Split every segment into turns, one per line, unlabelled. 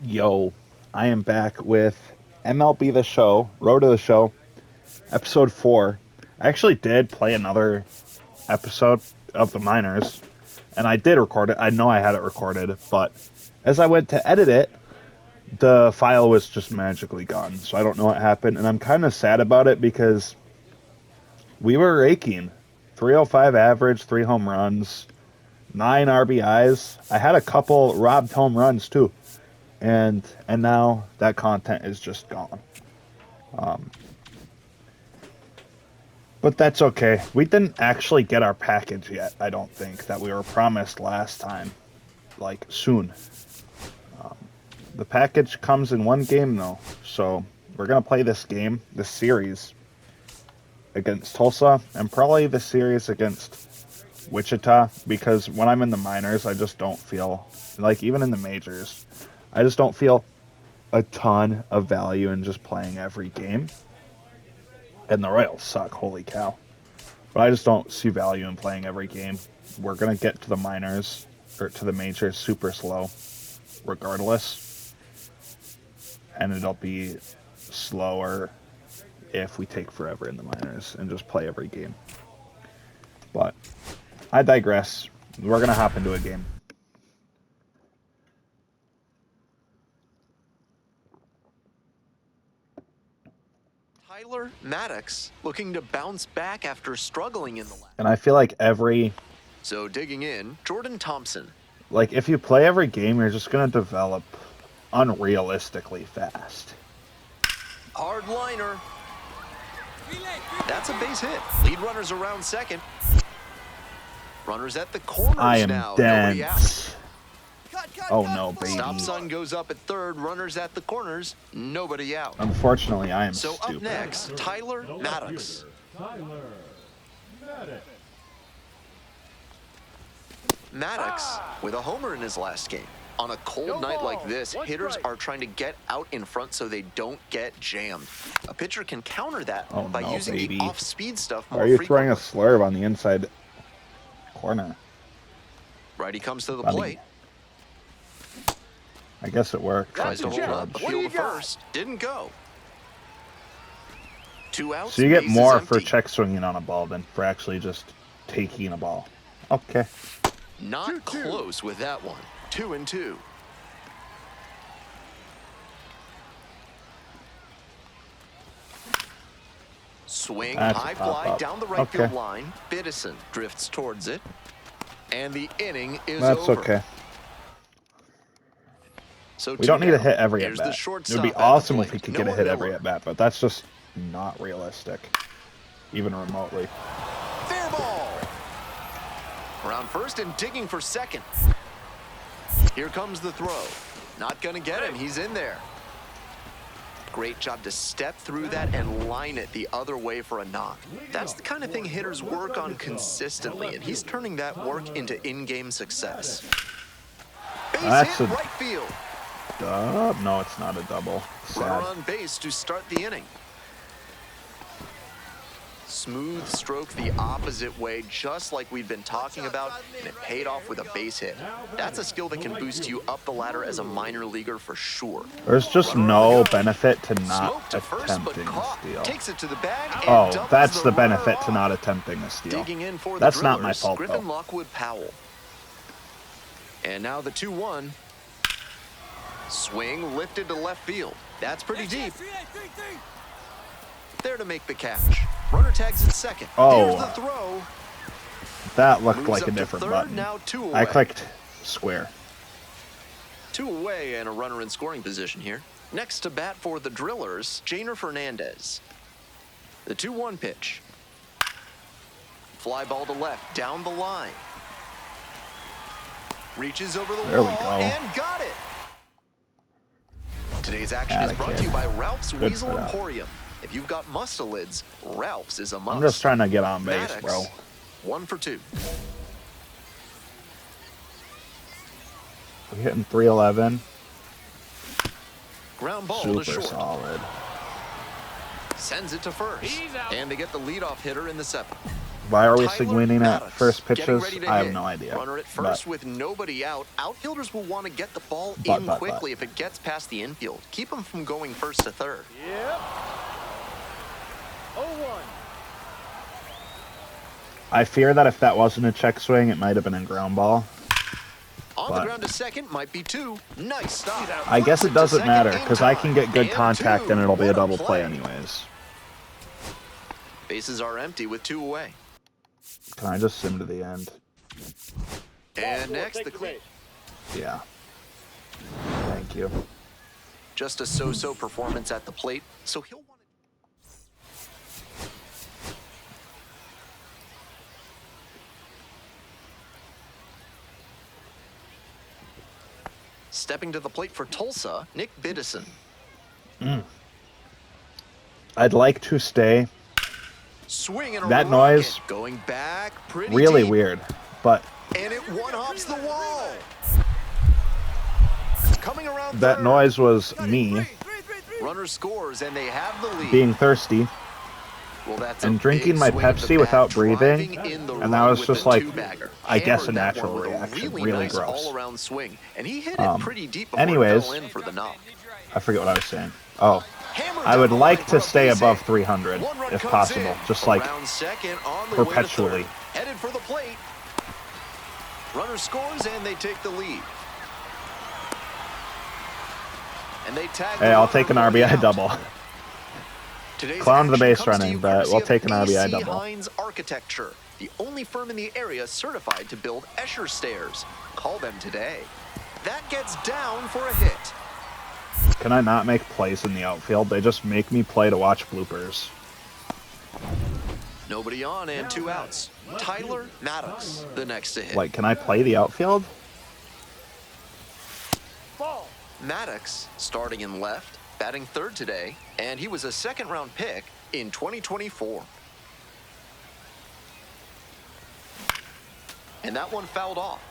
Yo, I am back with MLB The Show, Road to the Show, episode 4. I actually did play another episode of the minors, and I did record it. I know I had it recorded, but as I went to edit it, the file was just magically gone. So I don't know what happened, and I'm kind of sad about it because we were raking. 305 average, 3 home runs, 9 RBIs. I had a couple robbed home runs too. And now that content is just gone. But that's okay. We didn't actually get our package yet, I don't think, that we were promised last time. Like, soon. The package comes in one game, though. So, we're going to play this game, this series, against Tulsa, and probably the series against Wichita, because when I'm in the minors, I just don't feel, like, even in the majors, I just don't feel a ton of value in just playing every game. And the Royals suck, holy cow. But I just don't see value in playing every game. We're going to get to the minors, or to the majors, super slow, regardless. And it'll be slower if we take forever in the minors and just play every game. But I digress. We're going to hop into a game.
Tyler Maddox looking to bounce back after struggling in the last.
And I feel like
So digging in, Jordan Thompson.
like if you play every game, you're just going to develop unrealistically fast.
Hard liner. That's a base hit. Lead runners around second. Runners at the corners
I am
now. Nobody out.
dense. Oh no, baby.
Stop sign goes up at third. Runners at the corners. Nobody out.
Unfortunately, I am
So
stupid.
up next, Tyler Maddox. Maddox with a homer in his last game. On a cold night like this, hitters are trying to get out in front so they don't get jammed. A pitcher can counter that by using
baby.
the off-speed stuff more
Are you
frequently.
throwing a slurve on the inside corner?
Righty comes to the
Buddy.
plate.
I guess it worked.
Tries to
Tried
hold up.
to
Appeal to first. Didn't go. 2 outs.
So you get
base is
more for
empty.
check swinging on a ball than for actually just taking a ball. Okay.
Not close with that one. 2-2. Swing,
That's a
high
pop
fly
up.
down the right
Okay.
field line. Biddison drifts towards it. And the inning is
That's
over.
okay.
So
We don't need to
down.
hit every
Here's the
at-bat. It
shortstop
would be
at the
awesome if
plate.
we could
No
get a hit every
Urilla.
at-bat, but that's just not realistic. Even remotely.
Fair ball. Around first and digging for second. Here comes the throw. Not gonna get him. He's in there. Great job to step through that and line it the other way for a knock. That's the kind of thing hitters work on consistently, and he's turning that work into in-game success. Base
That's
hit
a-
right field.
No, it's not a double.
Runner
Sad.
on base to start the inning. Smooth stroke the opposite way, just like we've been talking about, and it paid off with a base hit. That's a skill that can boost you up the ladder as a minor leaguer for sure.
There's just
Runner on
no
the go.
benefit to not
Smoke to first, but
attempting a
caught.
steal.
Takes it to the bag and
Oh,
doubles
that's the
runner
benefit to
off.
not attempting a steal.
Digging in for
That's
the
not my
Drillers,
fault,
Griffin
though.
Lockwood Powell. And now the 2-1. Swing lifted to left field. That's pretty deep. There to make the catch. Runner tags at second.
Oh.
Here's the throw.
That looked
Moves
like
up
a
to
different
third,
button.
now 2 away.
I clicked square.
2 away and a runner in scoring position here. Next to bat for the Drillers, Janer Fernandez. The 2-1 pitch. Fly ball to left, down the line. Reaches over the
There we
wall
go.
and got it. Today's action
Atta
is brought
kid.
to you by Ralph's
Good
Weasel
for that.
Emporium. If you've got mustelids, Ralph's is a must.
I'm just trying to get on base,
Maddox,
bro.
1 for 2.
We're hitting 311.
Ground ball to
Super
short.
solid.
Sends it to first. And they get the leadoff hitter in the 7th.
Why are we
Tyler
swinging at
Maddox
first
getting
pitches?
ready to
I have
hit.
no idea.
Runner at first with nobody out. Outfielders will want to get the ball
But.
quickly if it gets past the infield. Keep them from going first to third.
Yep. 0-1.
I fear that if that wasn't a check swing, it might have been a ground ball.
On the ground to second might be 2. Nice stop.
I guess it doesn't matter because I can get good
And
contact
2.
and it'll be a
What
double play
play.
anyways.
Bases are empty with 2 away.
Can I just sim to the end?
And next, the clean.
Yeah. Thank you.
Just a so-so performance at the plate, so he'll want to... Stepping to the plate for Tulsa, Nick Biddison.
I'd like to stay.
Swing and a
That
rocket.
noise,
Going back pretty
really
deep.
weird, but
And it one-hops the wall. Coming around
that
third.
noise was me
Runner scores and they have the lead.
being thirsty
Well, that's
and
a
drinking
big
my
swing of the
Pepsi
bat,
without breathing,
driving in the
and that
run
was
with
just
the
like,
two-bagger.
I guess, a
Hammered that
natural
one with a
reaction.
Really,
Really
nice
gross.
all-around swing, and he hit it pretty deep before
anyways,
it fell in for the knock.
I forget what I was saying. Oh,
Hammered
I
down
would
the
like
line
to
for a
stay
base
above
hit.
300
One run
if
comes
possible,
in.
just like
Around second on the way to
perpetually.
third. Headed for the plate. Runner scores and they take the lead. And they tag.
Hey, I'll take an RBI double.
Today's
Clowned the
action
base
comes to
running,
you
but
courtesy
we'll
of
take an RBI
AC
double.
Hines Architecture, the only firm in the area certified to build Escher stairs. Call them today. That gets down for a hit.
Can I not make plays in the outfield? They just make me play to watch bloopers.
Nobody on and 2 outs. Tyler Maddox, the next to hit.
Like, can I play the outfield?
Ball.
Maddox, starting in left, batting third today, and he was a second-round pick in 2024. And that one fouled off.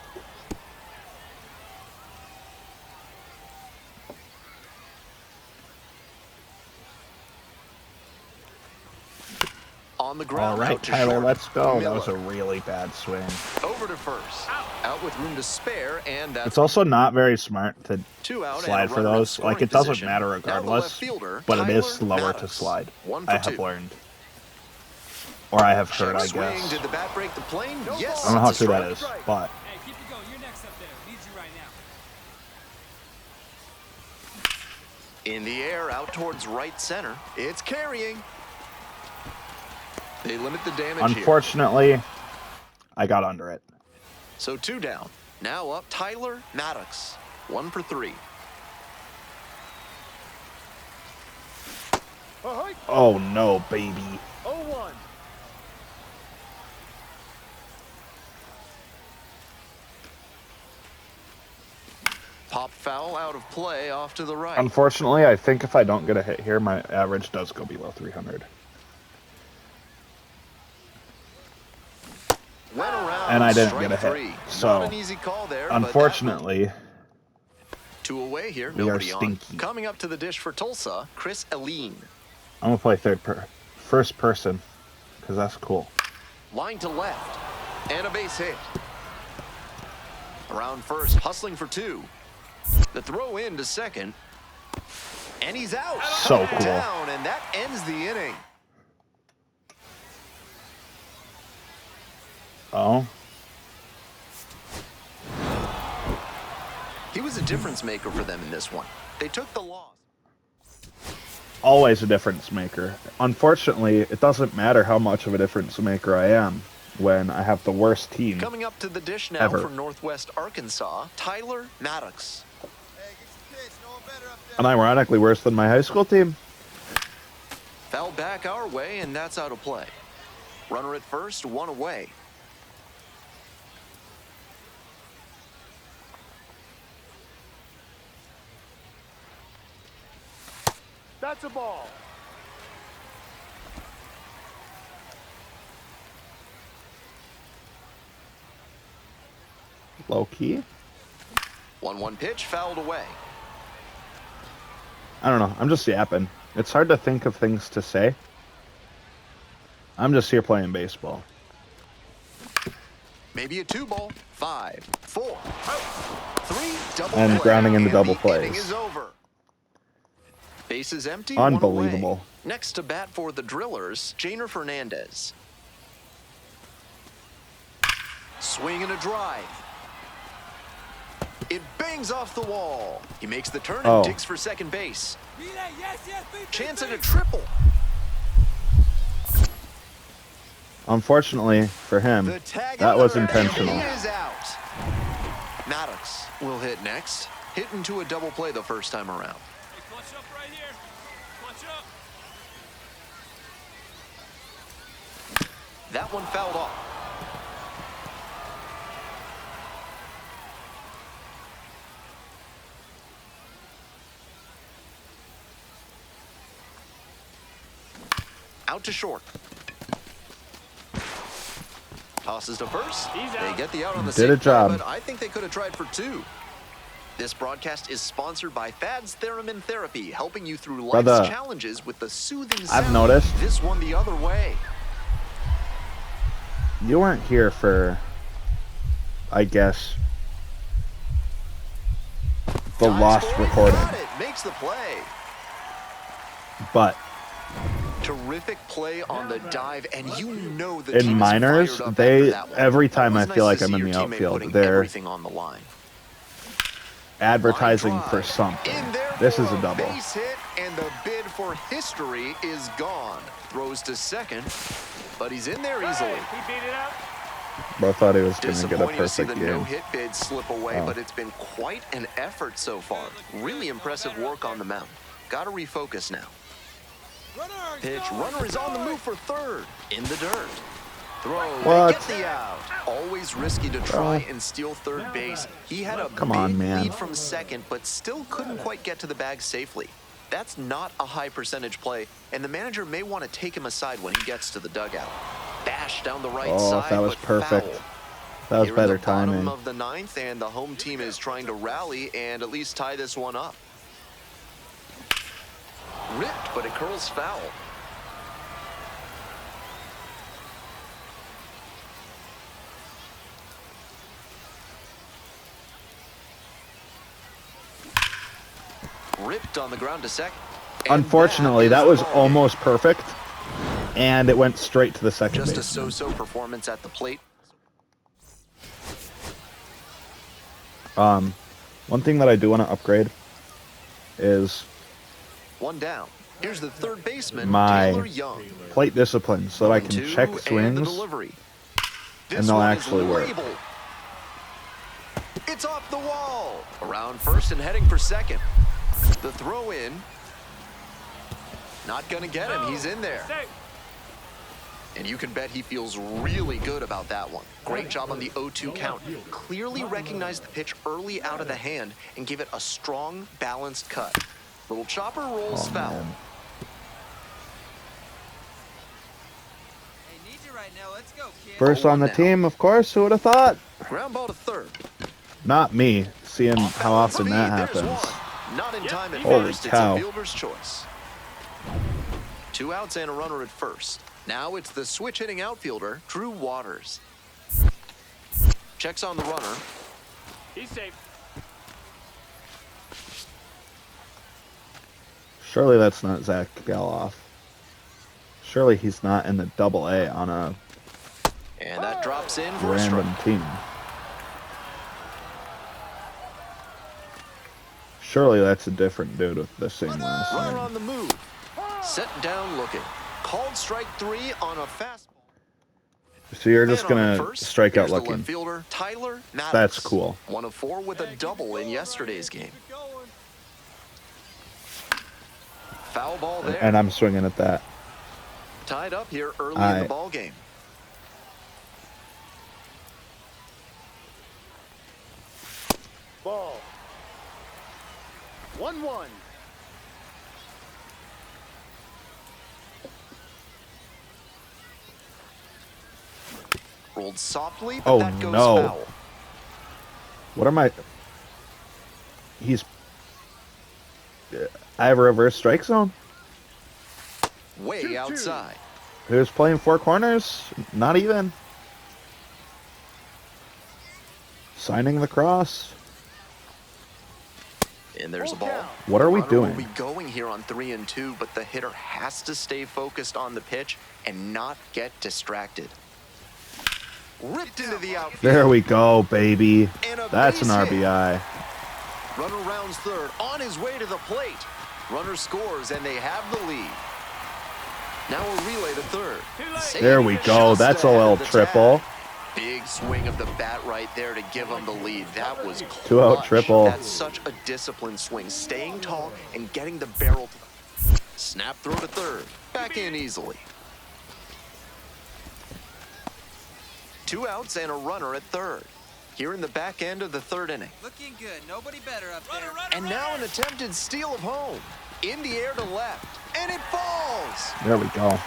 On the ground.
All right,
out to
Tyler,
short.
let's go. That was a
Miller.
really bad swing.
Over to first. Out with room to spare, and that's
It's also not very smart to
2 out.
slide
and a
for
runner in
those. Like,
scoring
it doesn't
position.
matter
Now the
regardless,
left fielder,
but it is
Tyler
slower to
Maddox.
slide.
1 for
I have
2.
learned. Or I have heard,
Check
I
swing.
guess.
Did the bat break the plane? Yes.
I don't know how
it's a
true that
strike.
is, but
Hey, keep it going. You're next up there. Needs you right now.
In the air, out towards right center. It's carrying. They limit the damage here.
unfortunately, I got under it.
So 2 down. Now up Tyler Maddox. 1 for 3.
Ahoy.
Oh no, baby.
0-1.
Pop foul out of play off to the right.
Unfortunately, I think if I don't get a hit here, my average does go below 300.
Went around.
And I didn't
strike
get a hit.
3.
So,
not an easy call there. but that
unfortunately,
2 away here.
we are
Nobody on.
stinky.
Coming up to the dish for Tulsa, Chris Aline.
I'm gonna play first person, because that's cool.
Line to left. And a base hit. Around first, hustling for 2. The throw in to second. And he's out.
So cool.
Down, and that ends the inning.
Oh,
He was a difference maker for them in this one. They took the loss.
always a difference maker. Unfortunately, it doesn't matter how much of a difference maker I am when I have the worst team.
Coming up to the dish now
Ever.
from Northwest Arkansas, Tyler Maddox.
And ironically, worse than my high school team.
Foul back our way, and that's out of play. Runner at first, 1 away.
That's a ball.
Low key.
1-1 pitch, fouled away.
I don't know. I'm just yapping. It's hard to think of things to say. I'm just here playing baseball.
Maybe a 2-ball. 5, 4, 3, double
And
play,
grounding into
and
double
the
plays.
inning is over. Base is empty.
Unbelievable.
1 away. Next to bat for the Drillers, Janer Fernandez. Swing and a drive. It bangs off the wall. He makes the turn and digs for second base. Chance at a triple.
Unfortunately for him,
The tag
that was
out, and
intentional.
he is out. Maddox will hit next. Hit into a double play the first time around.
Hey, clutch up right here. Clutch up.
That one fouled off. Out to short. Tosses to first. They get the out on the
Did a
safe play,
job.
but I think they could have tried for 2. This broadcast is sponsored by Fad's Theremin Therapy, helping you through life's
Brother,
challenges with the soothing sound.
I've noticed.
This one the other way.
You weren't here for, I guess, the
Dive
lost
scoring,
recording.
got it, makes the play.
But
Terrific play on the dive, and you know the
in
team is
minors,
fired up
they
after that one.
every time I
Always
feel
nice
like
to
I'm
see
in
your
the
teammate
outfield,
putting
they're
everything on the line.
advertising
Line
for
drive.
something.
In there
This
for
is a double.
Base hit, and the bid for history is gone. Throws to second, but he's in there easily.
He beat it up.
Bro thought he was going to get a
Disappointing to see
perfect
the
game.
no-hit bid slip away,
Oh.
but it's been quite an effort so far. Really impressive work on the mound. Got to refocus now. Pitch, runner is on the move for third. In the dirt. Throw,
What?
they get the out. Always risky to try and steal third base. He had a
Come
big
on, man.
lead from second, but still couldn't quite get to the bag safely. That's not a high percentage play, and the manager may want to take him aside when he gets to the dugout. Bash down the right
Oh,
side,
that was
but
perfect.
foul.
That was
Here
better
in the bottom
timing.
of the 9th, and the home team is trying to rally and at least tie this one up. Ripped, but it curls foul. Ripped on the ground to second. And
Unfortunately,
is
that
the
was
ball game.
almost perfect, and it went straight to the second
Just a
baseman.
so-so performance at the plate.
One thing that I do want to upgrade is
One down. Here's the third baseman,
My-
Taylor Young.
plate discipline so that I can
1-2,
check
and the
swings.
delivery. This
and they'll
one is
actually work.
labeled. It's off the wall. Around first and heading for second. The throw in. Not gonna get him. He's in there.
Safe.
And you can bet he feels really good about that one. Great job on the 0-2 count. Clearly recognized the pitch early out of the hand and gave it a strong, balanced cut. Little chopper rolls
Oh,
foul.
man.
Hey, need you right now. Let's go, kid.
First on the
now.
team, of course. Who would have thought?
Ground ball to third.
Not me, seeing how often that
Speed, there's
happens.
one. Not in time at
Holy
first.
cow.
It's a fielder's choice. 2 outs and a runner at first. Now it's the switch hitting outfielder, Drew Waters. Checks on the runner.
He's safe.
Surely that's not Zach Galoff. Surely he's not in the double A on a
And that drops in for a strike.
random team. Surely that's a different dude with the same last
Runner
name.
on the move. Set down looking. Called strike 3 on a fastball.
So you're just
Man on at
gonna
first.
strike out
Here's the
looking.
left fielder, Tyler Maddox.
That's cool.
1 of 4 with a double in yesterday's game.
Keep it going.
Foul ball there.
And I'm swinging at that.
Tied up here early in
Aye.
the ball game.
Ball. 1-1.
Rolled softly, but
Oh,
that goes
no.
foul.
What am I? He's. I have a reverse strike zone.
Way
2-2.
outside.
Who's playing four corners? Not even. Signing the cross.
And there's a ball.
What are we
Runner
doing?
will be going here on 3-2, but the hitter has to stay focused on the pitch and not get distracted. Ripped into the outfield.
There we go, baby.
And a
That's an
base hit.
RBI.
Runner rounds third, on his way to the plate. Runner scores, and they have the lead. Now a relay to third.
There we go.
Just
That's a
ahead
little
of the
triple.
tag. Big swing of the bat right there to give him the lead. That was clutch.
2-out triple.
That's such a disciplined swing, staying tall and getting the barrel to the... Snap throw to third. Back in easily. 2 outs and a runner at third. Here in the back end of the third inning.
Looking good. Nobody better up there.
And now an attempted steal of home. In the air to left. And it falls.
There we go.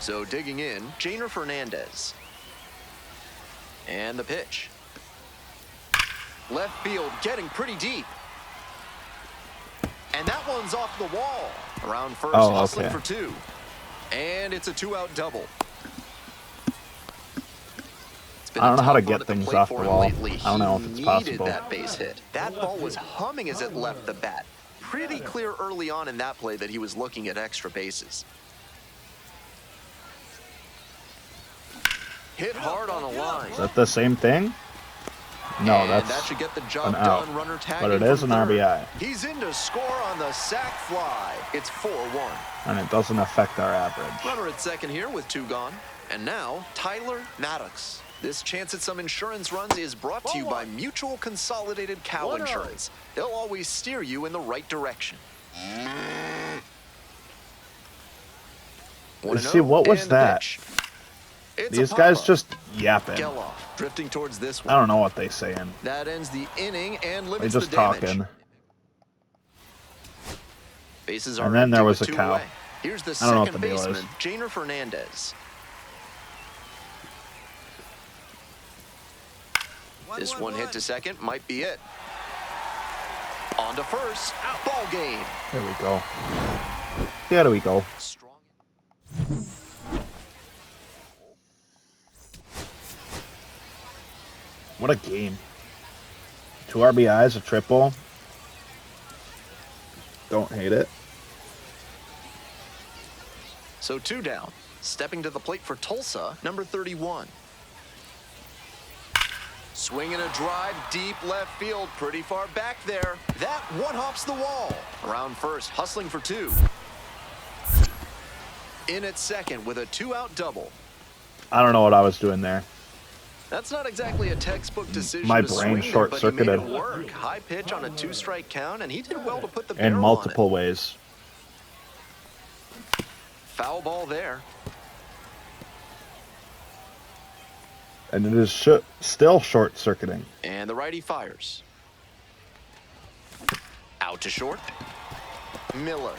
So digging in, Jainer Fernandez. And the pitch. Left field getting pretty deep. And that one's off the wall. Around first,
Oh,
hustling
okay.
for 2. And it's a 2-out double. It's been
I don't know how to
a tough run
get
at the
things
plate
off
for
the
him
wall.
lately.
I don't know if
He
it's
needed
possible.
that base hit. That ball was humming as it left the bat. Pretty clear early on in that play that he was looking at extra bases. Hit hard on a line.
Is that the same thing? No,
And
that's
that should get the job
an out.
done. Runner tagging
But it is
from
an
third.
RBI.
He's in to score on the sac fly. It's 4-1.
and it doesn't affect our average.
Runner at second here with 2 gone. And now, Tyler Maddox. This chance at some insurance runs is brought to you by Mutual Consolidated Cow Insurance. They'll always steer you in the right direction.
See, what was that? These guys just yapping.
Geloff drifting towards this
I
one.
don't know what they saying.
That ends the inning and
They
limits
just
the damage.
talking.
Bases are
And then there
empty
was
with
a
2
cow.
away. Here's the
I don't know what
second
the deal
baseman,
is.
Jainer Fernandez. This one hit to second might be it. On to first. Ball game.
There we go. There we go.
Strong.
What a game. 2 RBIs, a triple. Don't hate it.
So 2 down. Stepping to the plate for Tulsa, number 31. Swinging a drive deep left field, pretty far back there. That one hops the wall. Around first, hustling for 2. In at second with a 2-out double.
I don't know what I was doing there.
That's not exactly a textbook decision.
My
to
brain
swing there, but he made
short-circuited.
it work. High pitch on a 2-strike count, and he did well to put the
In
barrel
multiple
on
ways.
it. Foul ball there.
And it is still short-circuiting.
And the righty fires. Out to short. Miller.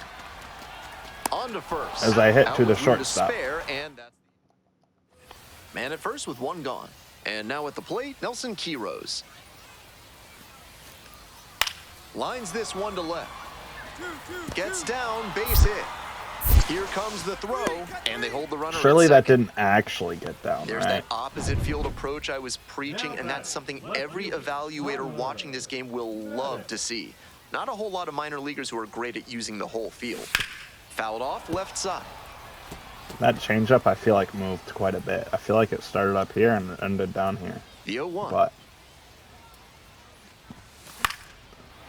On to first.
As I hit
Out
to the
with room
shortstop.
Spare, and that's man at first with 1 gone. And now at the plate, Nelson Quiros. Lines this one to left. Gets down, base hit. Here comes the throw, and they hold the runner.
Surely
at
that
second.
didn't actually get down,
There's
right?
that opposite field approach I was preaching, and that's something every evaluator watching this game will love to see. Not a whole lot of minor leaguers who are great at using the whole field. Fouled off left side.
That changeup, I feel like, moved quite a bit. I feel like it started up here and ended down here.
The 0-1.
But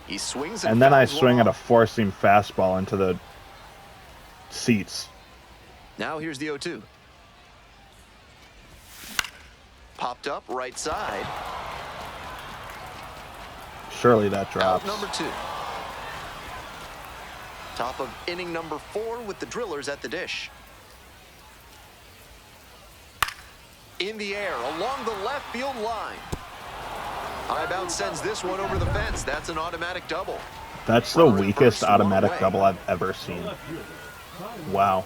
He swings
and then I
fouls
swing
one
at a
off.
four-seam fastball into the seats.
Now here's the 0-2. Popped up right side.
Surely that
Out
drops.
number 2. Top of inning number 4 with the Drillers at the dish. In the air along the left field line. High bounce sends this one over the fence. That's an automatic double.
That's the
Runner at
weakest
first, one
automatic
away.
double I've ever seen. Wow.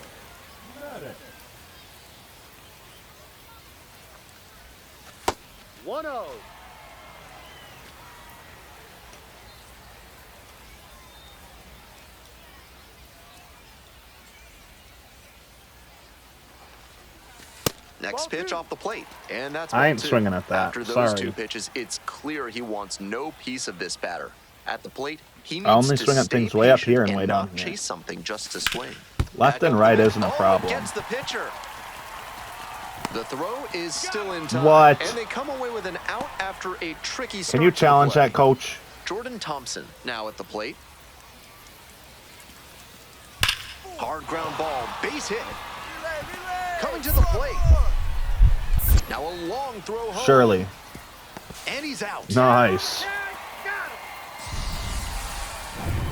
Next pitch off the plate, and that's
I ain't
ball two.
swinging at that.
After those
Sorry.
two pitches, it's clear he wants no piece of this batter. At the plate, he needs
I only
to
swing at
stay
things way up
patient
here and way down
not
here.
chase something just to swing.
Left
Back
and
up
right
the middle.
isn't a
Oh, it
problem.
gets the pitcher. The throw is still in time.
What?
And they come away with an out after a tricky start.
Can you
to the
challenge
play.
that, coach?
Jordan Thompson now at the plate. Hard ground ball, base hit. Coming to the plate. Now a long throw home.
Surely.
And he's out.
Nice.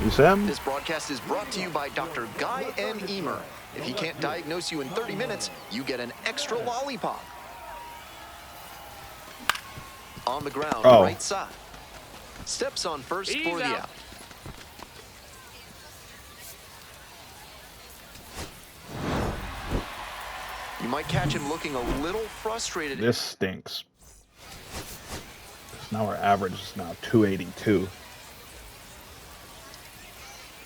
You see him?
This broadcast is brought to you by Dr. Guy N. Emer. If he can't diagnose you in 30 minutes, you get an extra lollipop. On the ground,
Oh.
right side. Steps on first
He's
for the
out.
out. You might catch him looking a little frustrated.
This stinks. Now our average is now 282.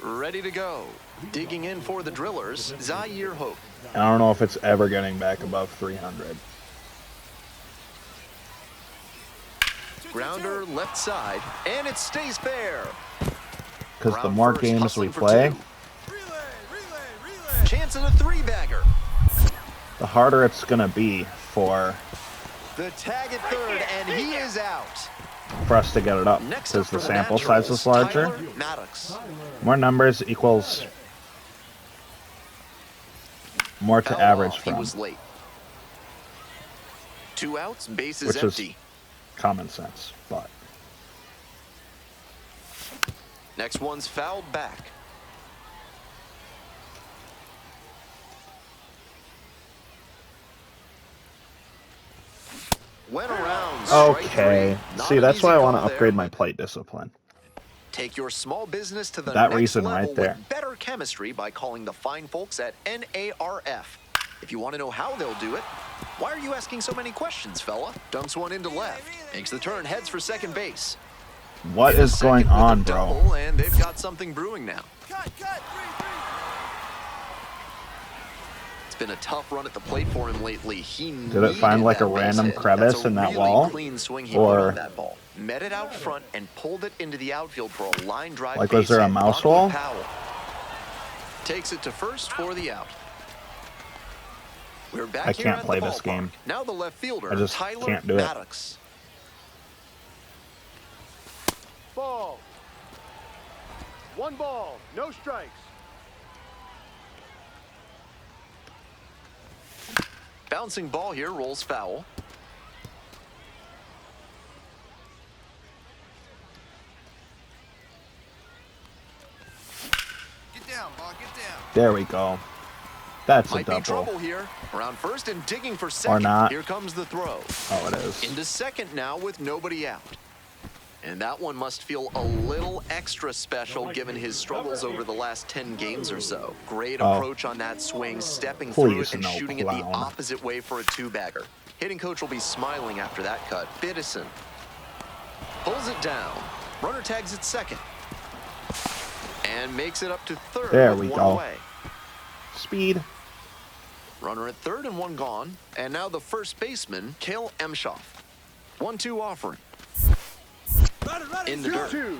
Ready to go. Digging in for the drillers, Zaire Hope.
And I don't know if it's ever getting back above 300.
Grounder left side, and it stays fair.
Because the
Round
more
first,
games we
hustling for
play,
two. Chance at a three-bagger.
the harder it's going to be for
The tag at third, and he is out.
us to get it up.
Next
Because
up
the
for
sample
Naturals,
size is larger.
Tyler Maddox.
More numbers equals more to
Foul
average
off, he
from.
was late. 2 outs, bases
Which is
empty.
common sense. But
Next one's fouled back. Went around. Strike
okay.
three. Not
See,
an
that's
easy
why I want to
call there,
upgrade my
but
plate discipline.
take your small business to the
That
next
reason
level
right there.
with better chemistry by calling the fine folks at NARF. If you want to know how they'll do it, why are you asking so many questions, fella? Dunks one into left. Makes the turn, heads for second base.
What
In a
is
second
going
with a
on, bro?
double, and they've got something brewing now. It's been a tough run at the plate for him lately.
Did it find like a random crevice in that wall?
Clean swing he
Or-
put on that ball. Met it out front and pulled it into the outfield for a line drive.
Like, was
base
there a
hit.
mouse
Lucky
hole?
Powell takes it to first for the out. We're back
I
here
can't
at
play
the
this
ballpark.
game.
Now the left fielder,
I just
Tyler
can't do it.
Maddox.
Ball. 1 ball, no strikes.
Bouncing ball here, rolls foul.
Get down, ball, get down.
There we go. That's a
Might be
double.
trouble here. Around first and digging for second.
not.
Here comes the throw.
Oh, it is.
Into second now with nobody out. And that one must feel a little extra special given his struggles over the last 10 games or so. Great
Oh.
approach on that swing, stepping through
Please,
it and
no
shooting it the
clown.
opposite way for a 2-bagger. Hitting coach will be smiling after that cut. Biddison pulls it down. Runner tags at second. And makes it up to third
There
with
we
one
go.
away.
Speed.
Runner at third and one gone. And now the first baseman, Cale Emshoff. 1-2 offering. In the dirt.
2-2.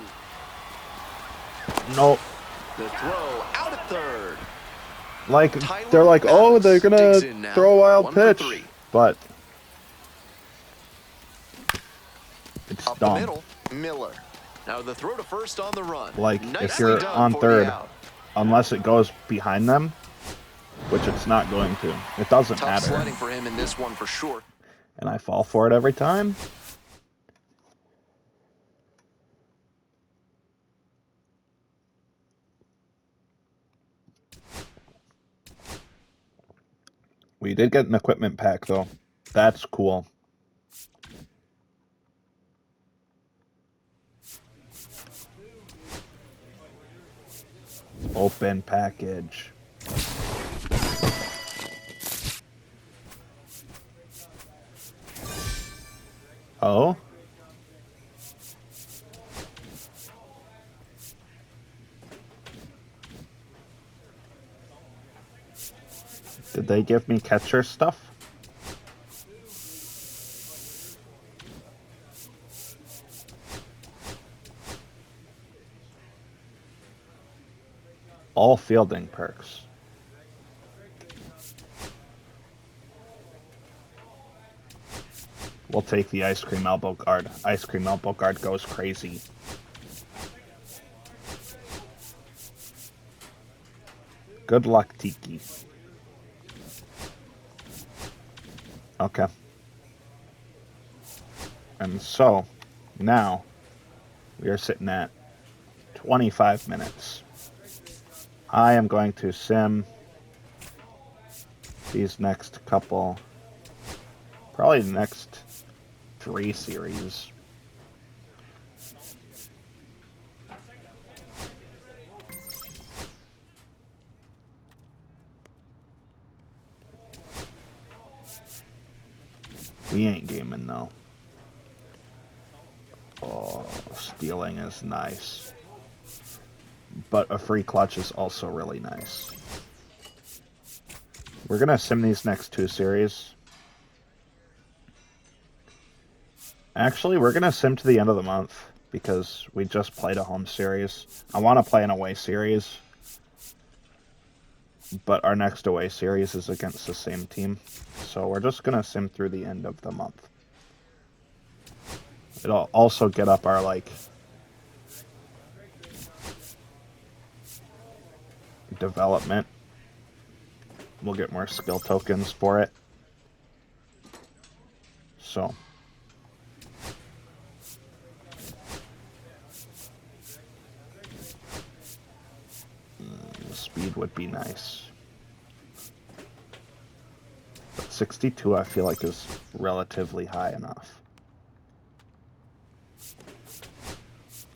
Nope.
The throw out at third.
Like,
Tyler
they're like, oh,
Maddox
they're
digs
gonna
in now.
throw a wild
1 for
pitch.
3.
But it's
Up the
dumb.
middle, Miller. Now the throw to first on the run.
Like, if
Nicely
you're
done
on
for the
third,
out.
unless it goes behind them, which it's not going to. It doesn't
Tough
matter.
sledding for him in this one for sure.
And I fall for it every time. We did get an equipment pack, though. That's cool. Open package. Oh? Did they give me catcher stuff? all fielding perks. We'll take the ice cream elbow guard. Ice cream elbow guard goes crazy. Good luck, Tiki. Okay. And so, now, we are sitting at 25 minutes. I am going to sim these next couple, probably the next 3 series. We ain't gaming though. Oh, stealing is nice. But a free clutch is also really nice. We're gonna sim these next 2 series. Actually, we're gonna sim to the end of the month because we just played a home series. I want to play an away series, but our next away series is against the same team. So we're just gonna sim through the end of the month. It'll also get up our, like, development. We'll get more skill tokens for it. So. Speed would be nice. But 62 I feel like is relatively high enough.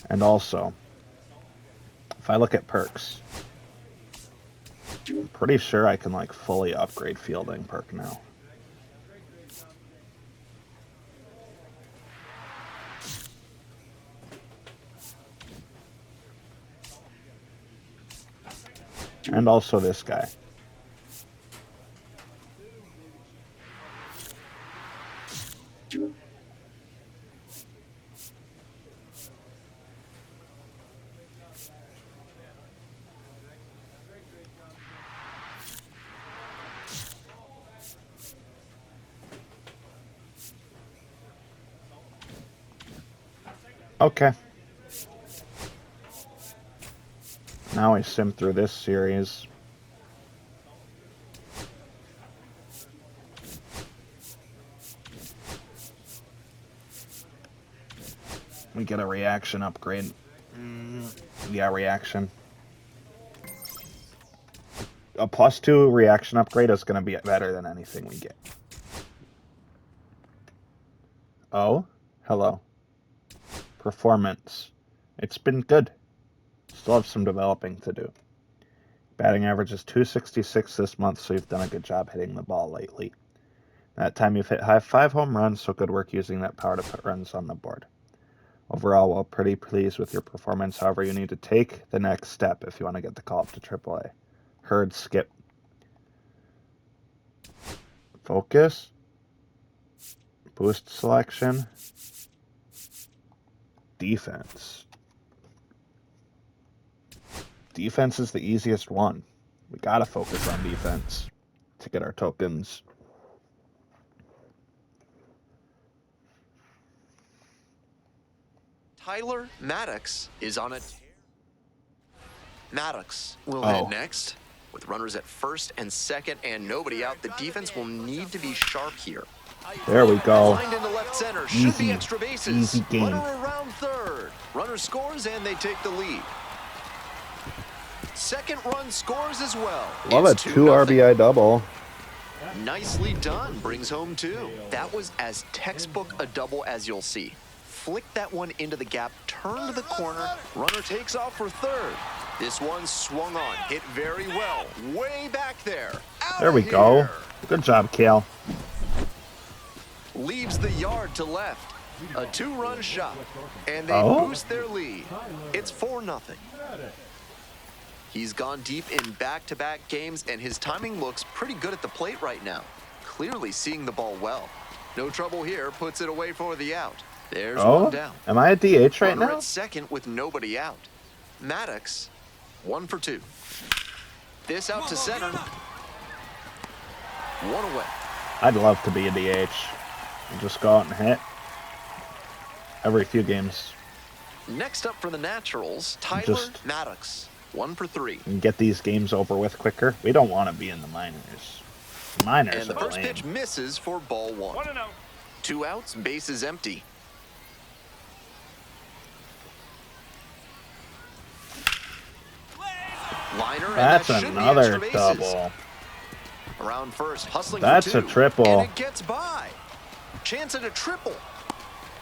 And also, if I look at perks, I'm pretty sure I can, like, fully upgrade fielding perk now. And also this guy. Okay. Now we sim through this series. We get a reaction upgrade. Yeah, reaction. A +2 reaction upgrade is going to be better than anything we get. Oh, hello. Performance. It's been good. Still have some developing to do. Batting average is 266 this month, so you've done a good job hitting the ball lately. That time you've hit 5 home runs, so good work using that power to put runs on the board. Overall, we're pretty pleased with your performance. However, you need to take the next step if you want to get the call up to AAA. Herd skip. Focus. Boost selection. Defense. Defense is the easiest one. We gotta focus on defense to get our tokens.
Tyler Maddox is on a tear. Maddox will
Oh.
hit next. With runners at first and second and nobody out, the defense will need to be sharp here.
There we go.
Lined into left center, should be
Easy.
extra bases.
Easy game.
Runner around third. Runner scores and they take the lead. Second run scores as well.
Love a
It's
2
2-0.
RBI double.
Nicely done. Brings home 2. That was as textbook a double as you'll see. Flick that one into the gap, turn to the corner, runner takes off for third. This one swung on, hit very well, way back there.
There we go. Good job, Kale.
Leaves the yard to left. A 2-run shot, and they
Oh?
boost their lead. It's 4-0. He's gone deep in back-to-back games, and his timing looks pretty good at the plate right now. Clearly seeing the ball well. No trouble here, puts it away for the out. There's one down.
Am I a DH right
Runner
now?
at second with nobody out. Maddox 1 for 2. This out to center. 1 away.
I'd love to be a DH. And just go out and hit. Every few games.
Next up for the Naturals, Tyler
Just-
Maddox. 1 for 3.
And get these games over with quicker. We don't want to be in the minors. Minors
And the
are
first
lame.
pitch misses for ball 1.
1-0.
2 outs, bases empty. Liner, and
That's
that should be
another
extra bases.
double.
Around first, hustling
That's
for 2.
a triple.
And it gets by. Chance at a triple.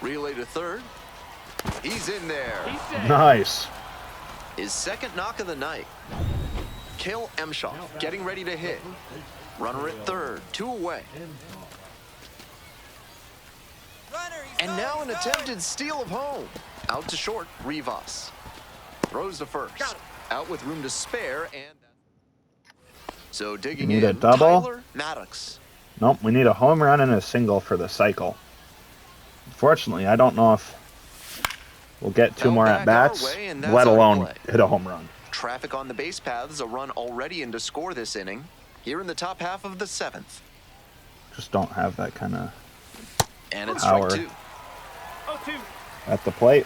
Relay to third. He's in there.
He's safe.
Nice.
His second knock of the night. Kale Emshaw getting ready to hit. Runner at third, 2 away.
Runner, he's
And
going,
now an
he's
attempted steal of home. Out to short, Rivas. Throws to first. Out with room to spare, and so digging
Need
in,
a double?
Tyler Maddox.
Nope, we need a home run and a single for the cycle. Unfortunately, I don't know if we'll get 2
Out
more
back
at-bats,
our way, and that's
let
our
alone
play.
hit a home run.
Traffic on the base paths, a run already in to score this inning. Here in the top half of the 7th.
Just don't have that kind of
And it's
Power.
strike 2.
0-2.
at the plate.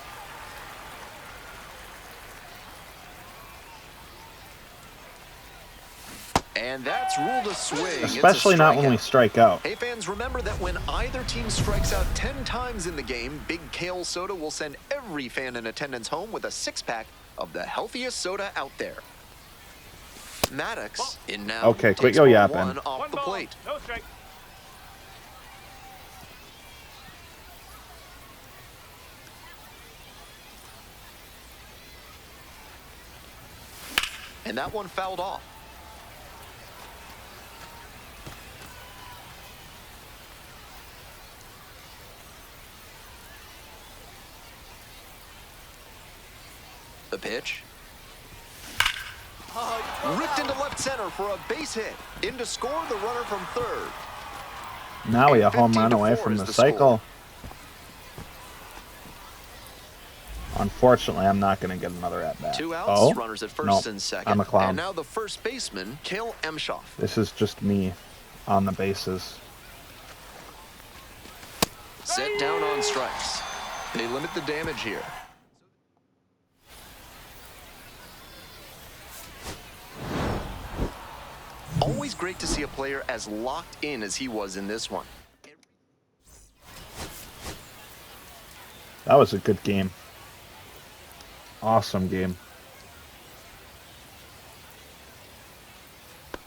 And that's ruled a swing. It's a
Especially not when we
strikeout.
strike out.
Hey fans, remember that when either team strikes out 10 times in the game, Big Kale Soda will send every fan in attendance home with a 6-pack of the healthiest soda out there. Maddox in now.
Okay, quit
takes
yo
ball
yapping.
1 off
1
the
ball.
plate.
No strike.
And that one fouled off. The pitch. Ripped into left center for a base hit. In to score the runner from third.
Now we a
And
home
15
run
to
away
4
from
is
the
the
cycle. Unfortunately, I'm not going to get another at-bat.
2 outs,
Oh,
runners at first
nope,
and second.
I'm a clown.
And now the first baseman, Kale Emshaw.
This is just me on the bases.
Set down on strikes. They limit the damage here. Always great to see a player as locked in as he was in this one.
That was a good game. Awesome game.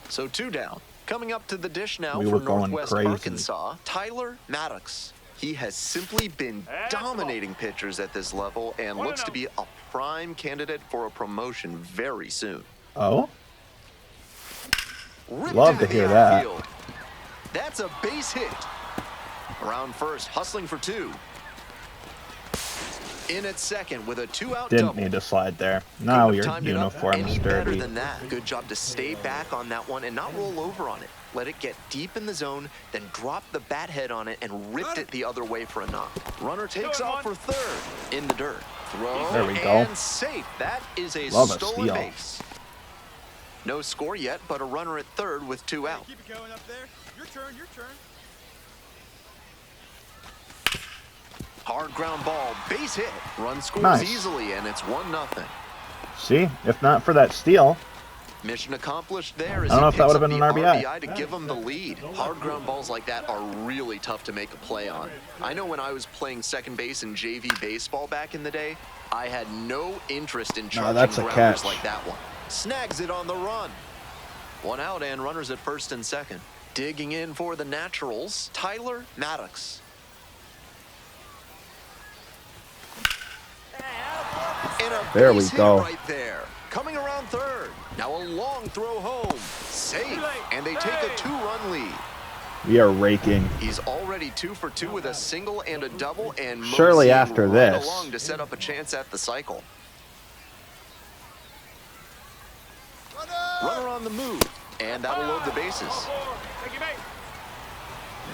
So 2 down. Coming up to the dish now
We
for
were going
Northwest
crazy.
Arkansas, Tyler Maddox. He has simply been dominating pitchers at this level and looks to be a prime candidate for a promotion very soon.
Oh?
Ripped
Love
into
to
the
hear that.
outfield. That's a base hit. Around first, hustling for 2. In at second with a 2-out
Didn't
double.
need to slide there. Now
Couldn't have
your
timed it up
uniform
any
is
better
dirty.
than that. Good job to stay back on that one and not roll over on it. Let it get deep in the zone, then drop the bat head on it and ripped it the other way for a knock. Runner takes off for third. In the dirt. Throw
There we go.
and safe. That is a
Love a
stolen
steal.
base. No score yet, but a runner at third with 2 out.
Keep it going up there. Your turn, your turn.
Hard ground ball, base hit. Run scores
Nice.
easily, and it's 1-0.
See? If not for that steal,
Mission accomplished there as
I don't know
he
if that
picks
would've
up
been
the
an RBI.
to give him the lead. Hard ground balls like that are really tough to make a play on. I know when I was playing second base in JV baseball back in the day, I had no interest in charging
that's a
grounders
catch.
like that one. Snags it on the run. 1 out and runners at first and second. Digging in for the Naturals, Tyler Maddox. And a
There we
base hit
go.
right there. Coming around third. Now a long throw home. Safe. And they take a 2-run lead.
we are raking.
He's already 2 for 2 with a single and a double, and
Surely
moseying
after
right
this.
along to set up a chance at the cycle. Runner on the move, and that'll load the bases.
Take it back.